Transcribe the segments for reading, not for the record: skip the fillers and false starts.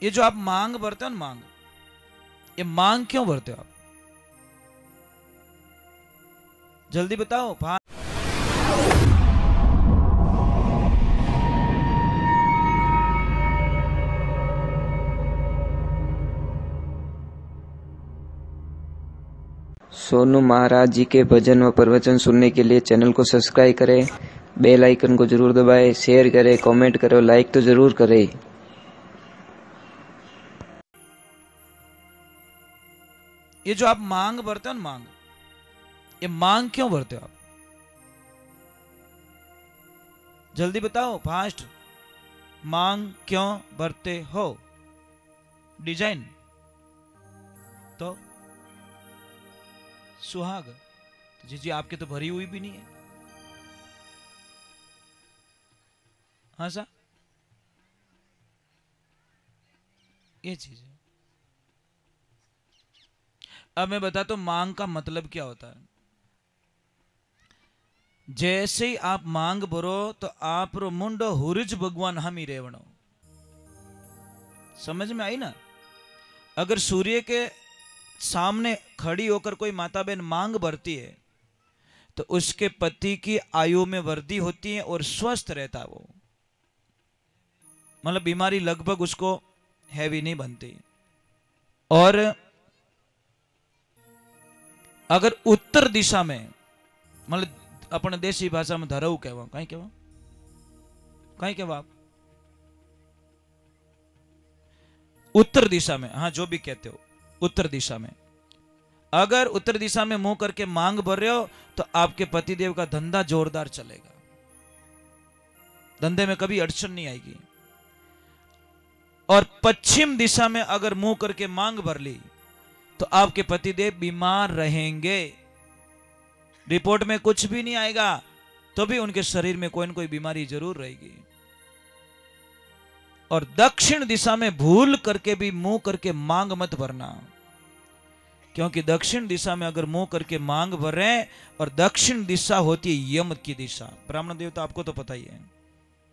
ये जो आप मांग भरते हो ना, मांग, ये मांग क्यों भरते हो आप? जल्दी बताओ। सोनू महाराज जी के भजन व प्रवचन सुनने के लिए चैनल को सब्सक्राइब करें, बेल आइकन को जरूर दबाएं, शेयर करें, कमेंट करें, लाइक तो जरूर करें। ये जो आप मांग भरते हो ना, मांग, ये मांग क्यों भरते हो आप? जल्दी बताओ, फास्ट। मांग क्यों भरते हो? डिजाइन तो सुहाग, जी जी आपके तो भरी हुई भी नहीं है। हाँ सा, ये चीज है। अब मैं बताता हूं मांग का मतलब क्या होता है। जैसे ही आप मांग भरो तो आप रो मुंडो हुरिज भगवान हम ही रेवणो। समझ में आई ना? अगर सूर्य के सामने खड़ी होकर कोई माता बहन मांग भरती है तो उसके पति की आयु में वृद्धि होती है और स्वस्थ रहता है वो, मतलब बीमारी लगभग उसको हैवी नहीं बनती। और अगर उत्तर दिशा में, मतलब अपने देसी भाषा में धरऊ कहवा, कहीं कहवा, कहीं कहवा आप, उत्तर दिशा में, हाँ जो भी कहते हो, उत्तर दिशा में अगर उत्तर दिशा में मुंह करके मांग भर रहे हो तो आपके पतिदेव का धंधा जोरदार चलेगा, धंधे में कभी अड़चन नहीं आएगी। और पश्चिम दिशा में अगर मुंह करके मांग भर ली तो आपके पतिदेव बीमार रहेंगे, रिपोर्ट में कुछ भी नहीं आएगा तो भी उनके शरीर में कोई न कोई बीमारी जरूर रहेगी। और दक्षिण दिशा में भूल करके भी मुंह करके मांग मत भरना, क्योंकि दक्षिण दिशा में अगर मुंह करके मांग भर रहे हैं, और दक्षिण दिशा होती है यम की दिशा। ब्राह्मण देवता आपको तो पता ही है,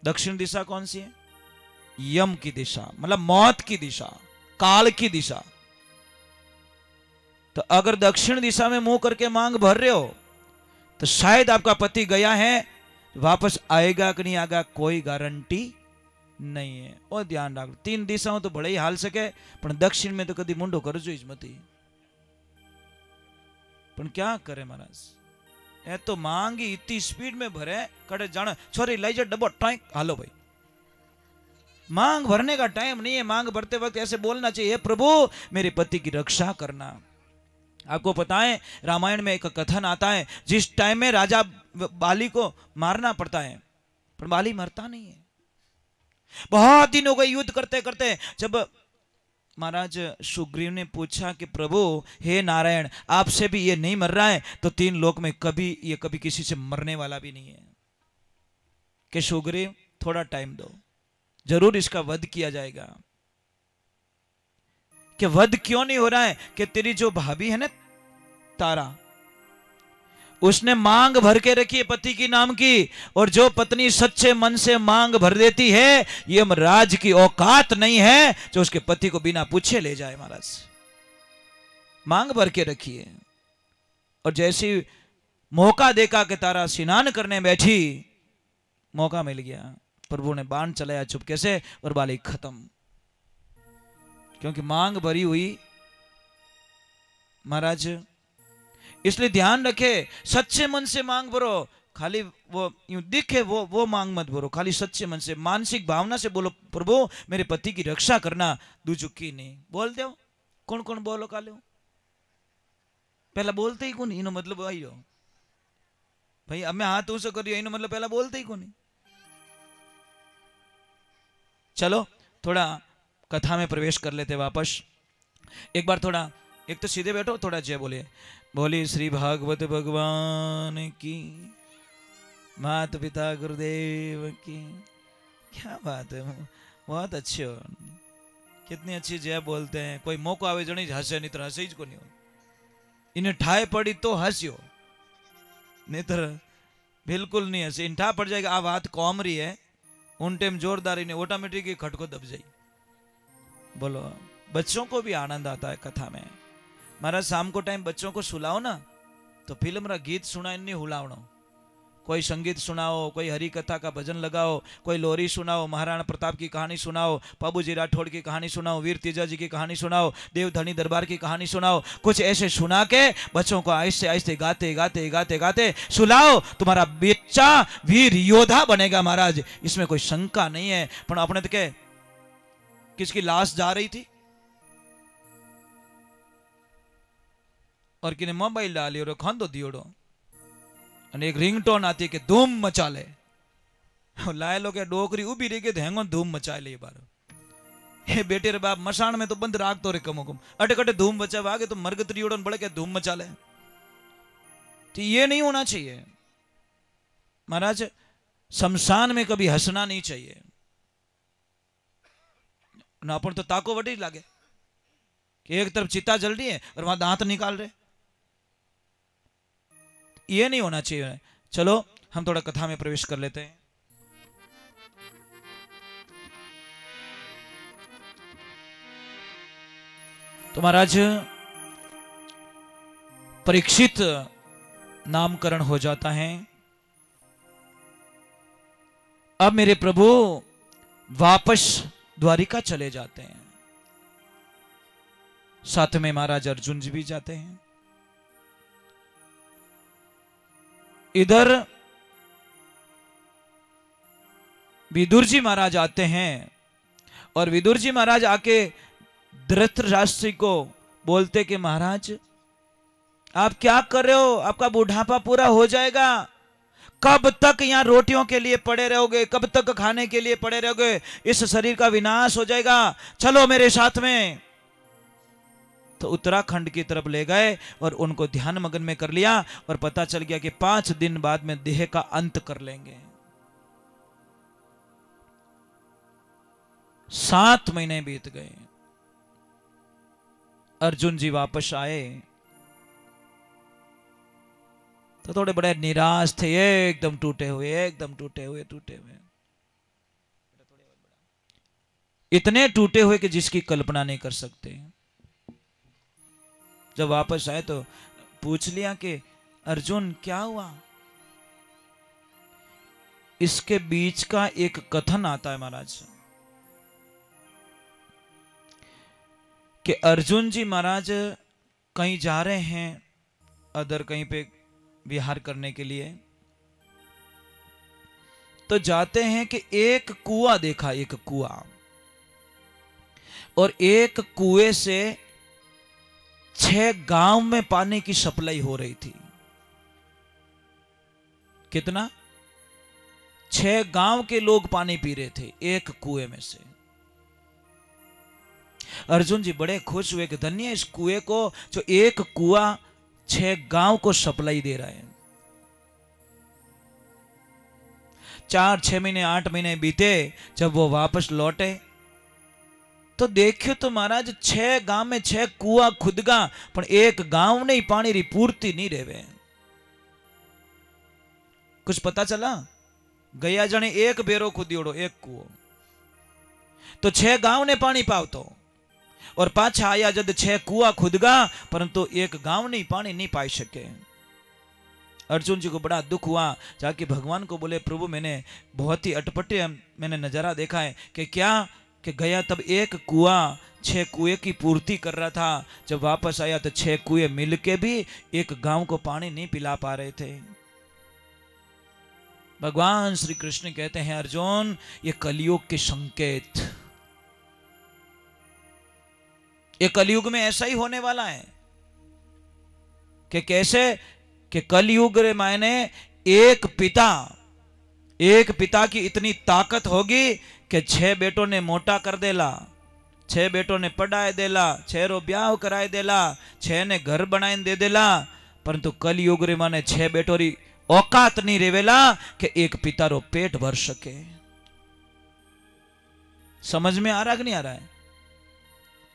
दक्षिण दिशा कौन सी है? यम की दिशा, मतलब मौत की दिशा, काल की दिशा। तो अगर दक्षिण दिशा में मुंह करके मांग भर रहे हो तो शायद आपका पति गया है, वापस आएगा कि नहीं आएगा कोई गारंटी नहीं है। और ध्यान रखो, 3 दिशाओं तो बड़े ही हाल सके, पर दक्षिण में तो कभी मुंडो करजो इजमती। पण क्या करे महाराज, ए तो मांगी इतनी स्पीड में भरे, कड़े जाने छोरी लाई जा डब्बो टाइम, हालो भाई। मांग भरने का टाइम नहीं है। मांग भरते वक्त ऐसे बोलना चाहिए, प्रभु मेरे पति की रक्षा करना। आपको पता है रामायण में एक कथन आता है, जिस टाइम में राजा बाली को मारना पड़ता है, पर बाली मरता नहीं है। बहुत दिन हो गए युद्ध करते करते, जब महाराज सुग्रीव ने पूछा कि प्रभु हे नारायण, आपसे भी ये नहीं मर रहा है तो 3 लोक में कभी किसी से मरने वाला भी नहीं है, कि सुग्रीव थोड़ा टाइम दो, जरूर इसका वध किया जाएगा। कि वध क्यों नहीं हो रहा है? कि तेरी जो भाभी है ना तारा, उसने मांग भर के रखी है पति की नाम की, और जो पत्नी सच्चे मन से मांग भर देती है, यमराज की औकात नहीं है जो उसके पति को बिना पूछे ले जाए। महाराज मांग भर के रखी है, और जैसे मौका देखा कि तारा स्नान करने बैठी, मौका मिल गया, प्रभु ने बाण चलाया चुपके से और बाली खत्म, क्योंकि मांग भरी हुई। महाराज इसलिए ध्यान रखे, सच्चे मन से मांग भरो, खाली वो यूं दिखे वो मांग मत भरो, खाली सच्चे मन से मानसिक भावना से बोलो, प्रभु मेरे पति की रक्षा करना, दूजुकी नहीं बोल दो। कौन कौन बोलो काले, पहला बोलते ही कौन, इनो मतलब आई हो भाई, अब मैं हाथ उसे करियो, इनो मतलब पहला बोलते ही कौन। चलो थोड़ा कथा में प्रवेश कर लेते वापस। एक बार थोड़ा, एक तो सीधे बैठो, थोड़ा जय बोलिए। बोली श्री भागवत भगवान की, माता पिता गुरुदेव की। क्या बात है, बहुत अच्छे हो, कितनी अच्छी जय बोलते हैं। कोई मौका आवे जणी हंसे, नहीं तो हंसे ही को नहीं हो। इन्हें ठाए पड़ी तो हंसियो, नहीं तो बिल्कुल नहीं हंसे। इन ठा पड़ जाएगा, आ बात कॉम रही है, उन टाइम जोरदार इन्हें ऑटोमेटिक खटको दब जाए, बोलो, बच्चों को भी आनंद आता है कथा में। महाराज शाम को टाइम बच्चों को सुलाओ ना, तो फिल्म रा गीत सुनाए नहीं हुलावनो, कोई संगीत सुनाओ, कोई हरि कथा का भजन लगाओ, कोई लोरी सुनाओ, महाराणा प्रताप की कहानी सुनाओ, बाबूजी राठौड़ की कहानी सुनाओ, वीर तेजाजी की कहानी सुनाओ, देवधनी दरबार की कहानी सुनाओ। कुछ ऐसे सुना के बच्चों को आहिस्ते आहिस्ते गाते गाते गाते गाते सुलाओ, तुम्हारा बच्चा वीर योद्धा बनेगा महाराज, इसमें कोई शंका नहीं है। पर अपने तो क्या, किसकी लाश जा रही थी और किने मोबाइल डाली और खांदो दियोड़ो, અને એક રિંગટોન આતી કે ધૂમ મચાલે, લાયેલો કે ડોકરી ઊભી રહી ગઈ તો હેંગો ધૂમ મચાઈ લે બાર। એ બેटे रे बाप मशान में तो बंद राखतो रे कमो कम, अटकटे धूम मचावे आगे तो मरगतरी उड़न बड़े के धूम मचाले। तो ये नहीं होना चाहिए महाराज, शमशान में कभी हंसना नहीं चाहिए ना। अपन तो ताको वटी लागे कि एक तरफ चिता जल रही है और वहां दांत निकाल रहे, ये नहीं होना चाहिए। चलो हम थोड़ा कथा में प्रवेश कर लेते हैं। तो महाराज परीक्षित नामकरण हो जाता है। अब मेरे प्रभु वापस द्वारिका चले जाते हैं, साथ में महाराज अर्जुन जी भी जाते हैं। इधर विदुर जी महाराज आते हैं और विदुर जी महाराज आके धृतराष्ट्र को बोलते कि महाराज आप क्या कर रहे हो, आपका बुढ़ापा पूरा हो जाएगा, कब तक यहाँ रोटियों के लिए पड़े रहोगे, कब तक खाने के लिए पड़े रहोगे, इस शरीर का विनाश हो जाएगा, चलो मेरे साथ में। तो उत्तराखंड की तरफ ले गए और उनको ध्यान मग्न में कर लिया और पता चल गया कि 5 दिन बाद में देह का अंत कर लेंगे। 7 महीने बीत गए, अर्जुन जी वापस आए तो थोड़े बड़े निराश थे, एकदम टूटे हुए, एकदम टूटे हुए, इतने टूटे हुए कि जिसकी कल्पना नहीं कर सकते। जब वापस आए तो पूछ लिया कि अर्जुन क्या हुआ। इसके बीच का एक कथन आता है महाराज कि अर्जुन जी महाराज कहीं जा रहे हैं, अदर कहीं पे विहार करने के लिए, तो जाते हैं कि एक कुआं देखा, एक कुआं, और एक कुएं से 6 गांव में पानी की सप्लाई हो रही थी। कितना? 6 गांव के लोग पानी पी रहे थे एक कुएं में से। अर्जुन जी बड़े खुश हुए कि धन्य इस कुएं को, जो एक कुआं 6 गांव को सप्लाई दे रहा है। 4, 6 महीने, 8 महीने बीते, जब वो वापस लौटे तो देखियो तो महाराज 6 गांव में 6 कुआं खुदगा, पर एक गांव नहीं पानी री पूर्ति नहीं रेवे। कुछ पता चला? गया जने एक बेरो खुदियोड़ो, एक कुओ, तो 6 गांव ने पानी पावतो, और पाछा आया जब 6 कुआं खुदगा, परंतु एक गांव नहीं पानी नहीं पाई सके। अर्जुन जी को बड़ा दुख हुआ, जाके भगवान को बोले प्रभु मैंने बहुत ही अटपटे मैंने नजारा देखा है कि क्या कि गया तब एक कुआं 6 कुएं की पूर्ति कर रहा था, जब वापस आया तो 6 कुएं मिलके भी एक गांव को पानी नहीं पिला पा रहे थे। भगवान श्री कृष्ण कहते हैं अर्जुन ये कलयुग के संकेत, ये कलयुग में ऐसा ही होने वाला है। कि कैसे? कि कलयुग रे मायने एक पिता की इतनी ताकत होगी कि 6 बेटों ने मोटा कर देला, 6 बेटों ने पढ़ाए देला, 6 रो ब्याह कराए देला, 6 ने घर बनाए दे देला, परंतु कलयुग रे माने 6 बेटों री औकात नहीं रेवेला कि एक पिता रो पेट भर सके। समझ में आ रहा कि नहीं आ रहा है?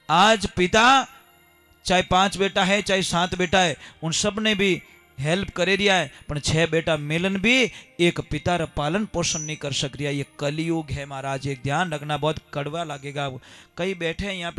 आज पिता चाहे 5 बेटा है चाहे 7 बेटा है, उन सब ने भी हेल्प करे रिया है, पर 6 बेटा मिलन भी एक पिता रा पालन पोषण नहीं कर सक रिया। ये कलयुग है महाराज, एक ध्यान रखना, बहुत कड़वा लगेगा। कई बैठे हैं यहाँ पे